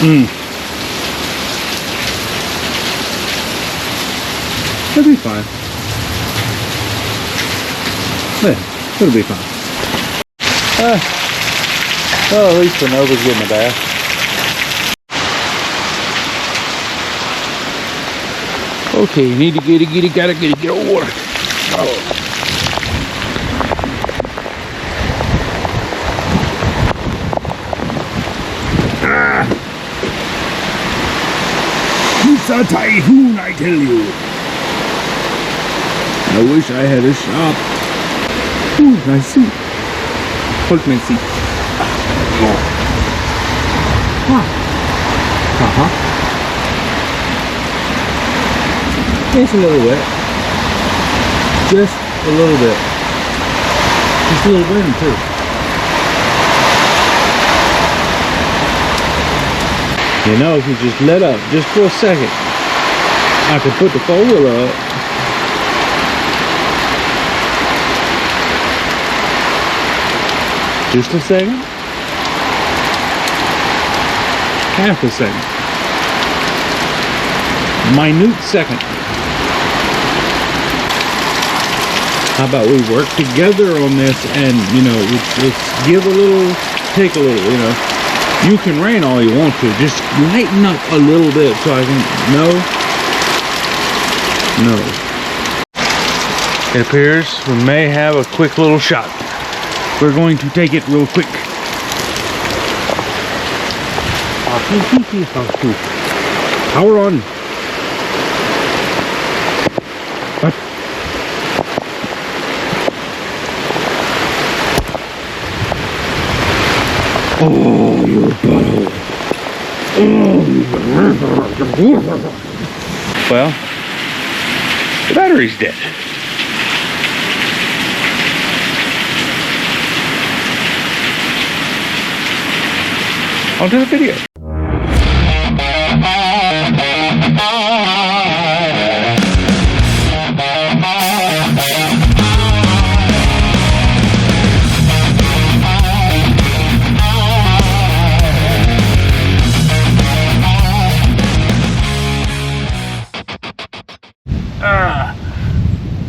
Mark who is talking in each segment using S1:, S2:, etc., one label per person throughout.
S1: It'll be fine. Yeah, it'll be fine. Well, at least Nova's getting a bath. Okay, you need to gotta get water. Oh. It's a typhoon, I tell you. I wish I had a shop. Ooh, nice seat. Hold my seat. It's a little wet. Just a little bit. Just a little wind too. You know, if you just let up just for a second, I could put the four-wheeler up. Just a second. Half a second. Minute second. How about we work together on this and, you know, let's give a little, take a little, you know. You can rain all you want to, just lighten up a little bit so I can, no. It appears we may have a quick little shot. We're going to take it real quick. Power on. What? Oh, you butthole. Well, the battery's dead. On to the video.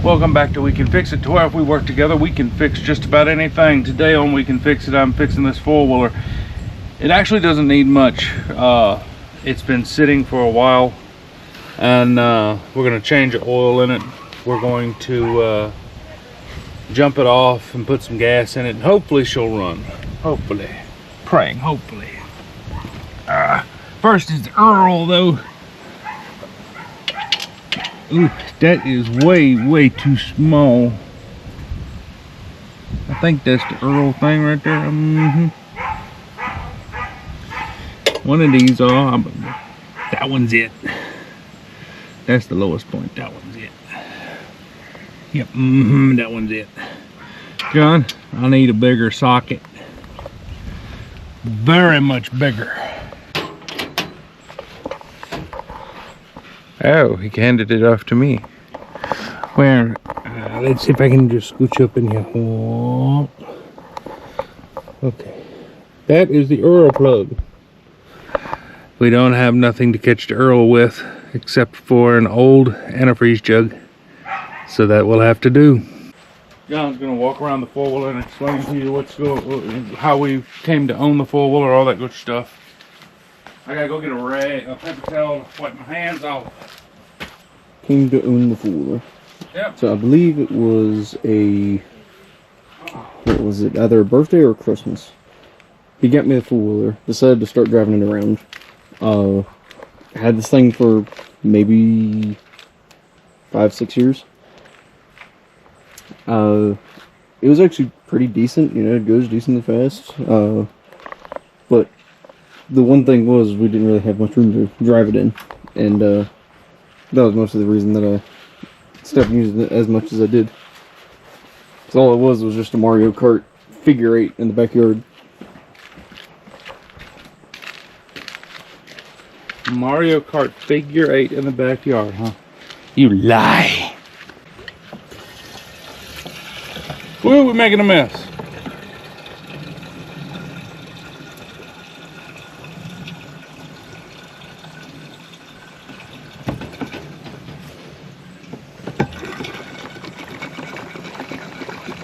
S1: Welcome back to We Can Fix It, to where if we work together we can fix just about anything. Today on We Can Fix It, I'm fixing this four-wheeler. It actually doesn't need much. It's been sitting for a while, and we're going to change the oil in it. We're going to jump it off and put some gas in it, and hopefully she'll run. Hopefully. Praying, hopefully. First is the Earl, though. Ooh, that is way too small. I think that's the Earl thing right there. One of these are, that one's it. That's the lowest point, that one's it. Yep, that one's it. John, I need a bigger socket. Very much bigger. Oh, he handed it off to me. Where? Let's see if I can just scooch up in here. Oh. Okay. That is the Earl plug. We don't have nothing to catch the Earl with except for an old antifreeze jug. So that will have to do. John's going to walk around the four-wheeler and explain to you how we came to own the four-wheeler, all that good stuff. I gotta go get a paper towel to wipe my hands off.
S2: Came to own the four-wheeler.
S1: Yep.
S2: So I believe it was what was it, either a birthday or Christmas. He got me the four-wheeler, decided to start driving it around. Had this thing for maybe 5-6 years. It was actually pretty decent, you know, it goes decently fast. But the one thing was we didn't really have much room to drive it in, and that was most of the reason that I stopped using it as much as I did. So all it was just a Mario Kart figure 8 in the backyard.
S1: Mario Kart figure 8 in the backyard, huh? You lie. Woo, we're making a mess.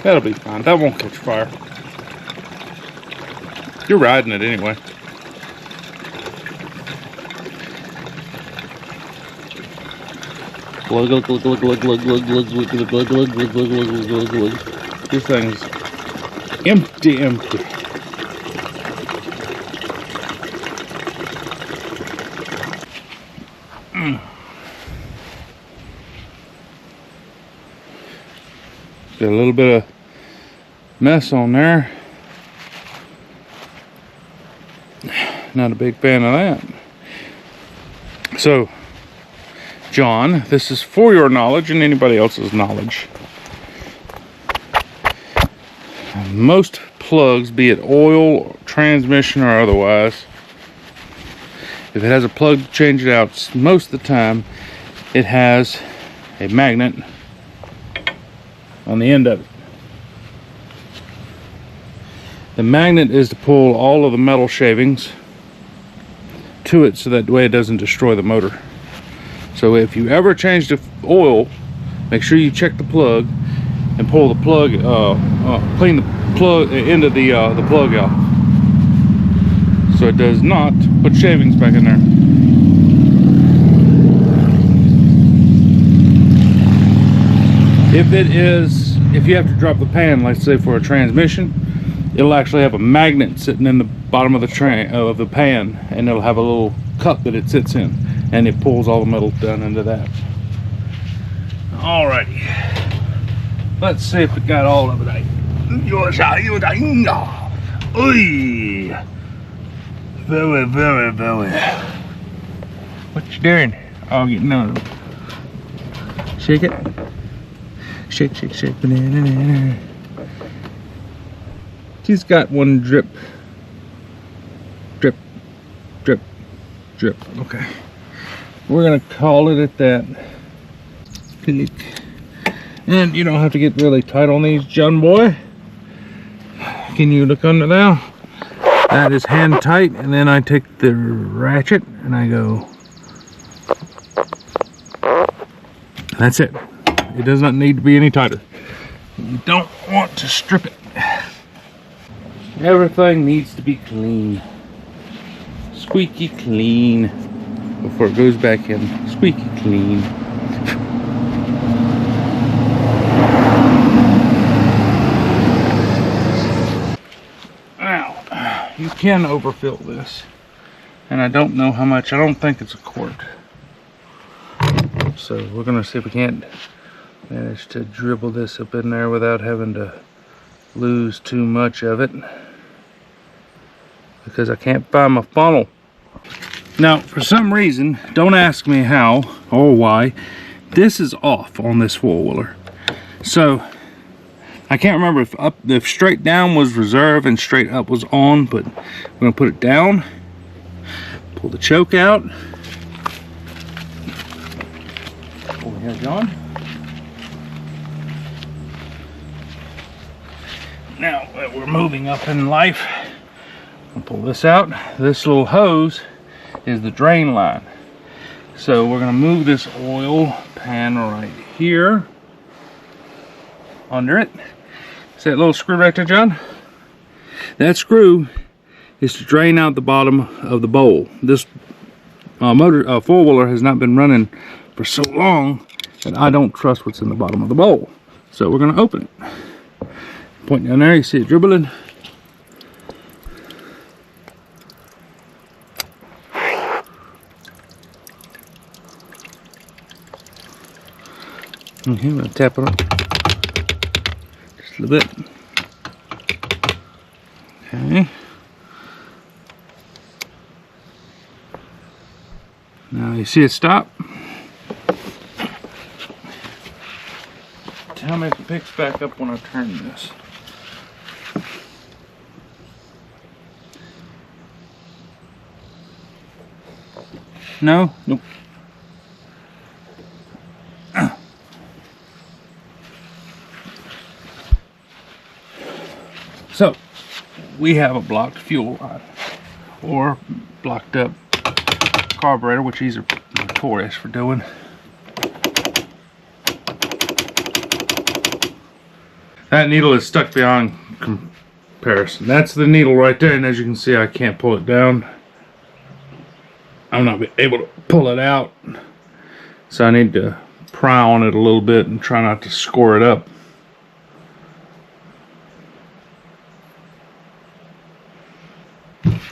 S1: That'll be fine. That won't catch fire. You're riding it anyway. This thing's empty. Got a little bit of mess on there. Not a big fan of that. So, John, this is for your knowledge and anybody else's knowledge. Most plugs, be it oil, transmission, or otherwise, if it has a plug to change it out, most of the time it has a magnet on the end of it. The magnet is to pull all of the metal shavings to it so that way it doesn't destroy the motor. So if you ever change the oil, make sure you check the plug and pull the plug, clean the plug end of the plug out, so it does not put shavings back in there. If you have to drop the pan, let's say for a transmission, it'll actually have a magnet sitting in the bottom of the pan, and it'll have a little cup that it sits in, and it pulls all the metal down into that. Alrighty, let's see if it got all of it out. Very, very, very. What you doing? Oh, no. Shake it. Shake, shake, shake. Banana. She's got one drip. Drip, drip, drip. Okay. We're gonna call it at that. Click. And you don't have to get really tight on these, John boy. Can you look under there? That is hand tight, and then I take the ratchet and I go. That's it. It does not need to be any tighter. You don't want to strip it. Everything needs to be clean. Squeaky clean. Before it goes back in. Squeaky clean. Now, you can overfill this. And I don't know how much. I don't think it's a quart. So we're going to see if we can't manage to dribble this up in there without having to lose too much of it, because I can't find my funnel. Now, for some reason, don't ask me how or why, this is off on this four-wheeler. So I can't remember if straight down was reserve and straight up was on, but we're gonna put it down, pull the choke out. Over here, John. Now that we're moving up in life, I'll pull this out. This little hose is the drain line. So we're gonna move this oil pan right here under it. See that little screw right there, John? That screw is to drain out the bottom of the bowl. This four-wheeler has not been running for so long that I don't trust what's in the bottom of the bowl. So we're gonna open it. Point down there, you see it dribbling. Okay, I'm gonna tap it on just a little bit. Okay. Now you see it stop. Tell me if it picks back up when I turn this. No? Nope. So, we have a blocked fuel line, or blocked up carburetor, which these are notorious for doing. That needle is stuck beyond comparison. That's the needle right there, and as you can see, I can't pull it down. I'm not able to pull it out, so I need to pry on it a little bit and try not to score it up.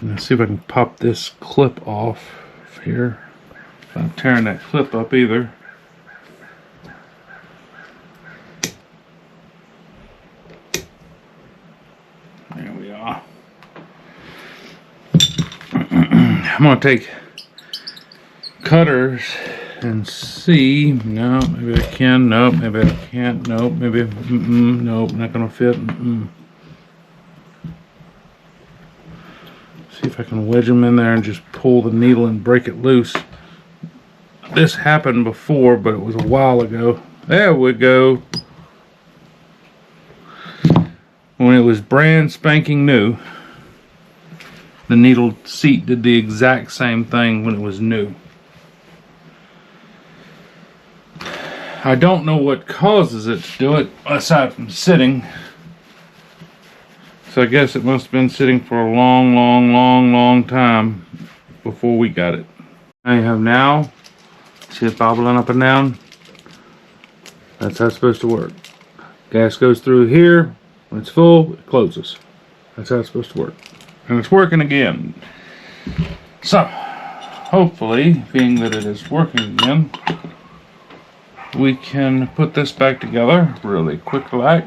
S1: Let's see if I can pop this clip off here. If I'm tearing that clip up either. There we are. I'm gonna take cutters and see. No, maybe I can. Nope, maybe I can't. Nope, maybe. Nope, not gonna fit. See if I can wedge them in there and just pull the needle and break it loose. This happened before, but it was a while ago. There we go. When it was brand spanking new, the needle seat did the exact same thing when it was new. I don't know what causes it to do it aside from sitting. So I guess it must have been sitting for a long time before we got it. I have now, see it bobbling up and down? That's how it's supposed to work. Gas goes through here. When it's full, it closes. That's how it's supposed to work. And it's working again. So, hopefully, being that it is working again, we can put this back together really quick like.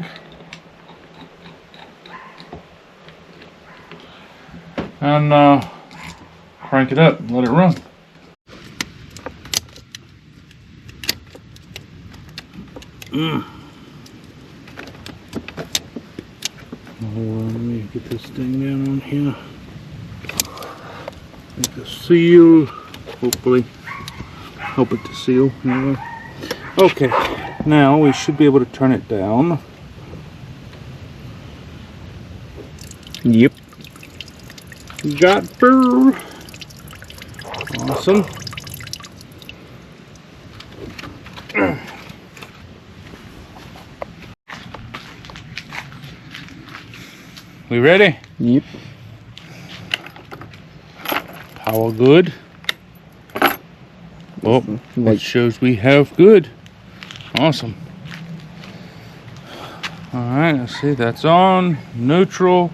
S1: And crank it up and let it run. Let me get this thing down on here. Make a seal. Hopefully help it to seal. Anyway. Okay, now we should be able to turn it down.
S2: Yep.
S1: Got fur. Awesome. We ready?
S2: Yep.
S1: Power good. Oh, it shows we have good. Awesome. Alright, let's see, that's on. Neutral.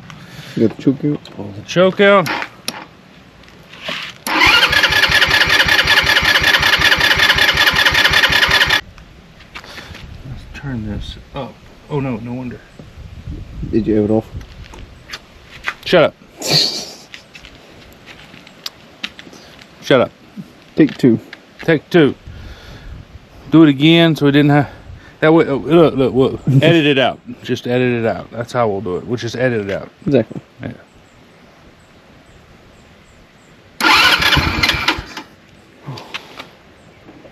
S2: You got the choke out?
S1: Pull the choke out. Let's turn this up. Oh no, no wonder.
S2: Did you have it off?
S1: Shut up. Shut up.
S2: Take two.
S1: Take two. Do it again so we didn't have... That way, look, edit it out. Just edit it out. That's how we'll do it. We'll just edit it out.
S2: Exactly.
S1: Yeah.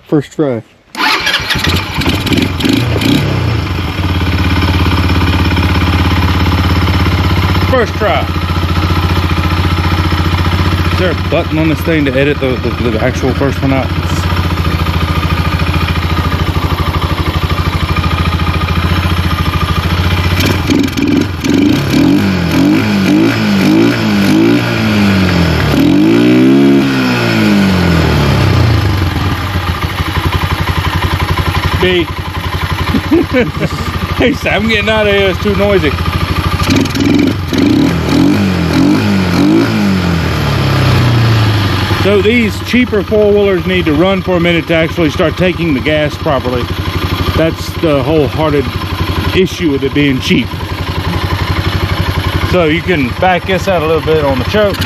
S2: First try.
S1: First try. Is there a button on this thing to edit the actual first one out? B. Hey, I'm getting out of here. It's too noisy. So these cheaper four-wheelers need to run for a minute to actually start taking the gas properly. That's the wholehearted issue with it being cheap. So you can back this out a little bit on the choke.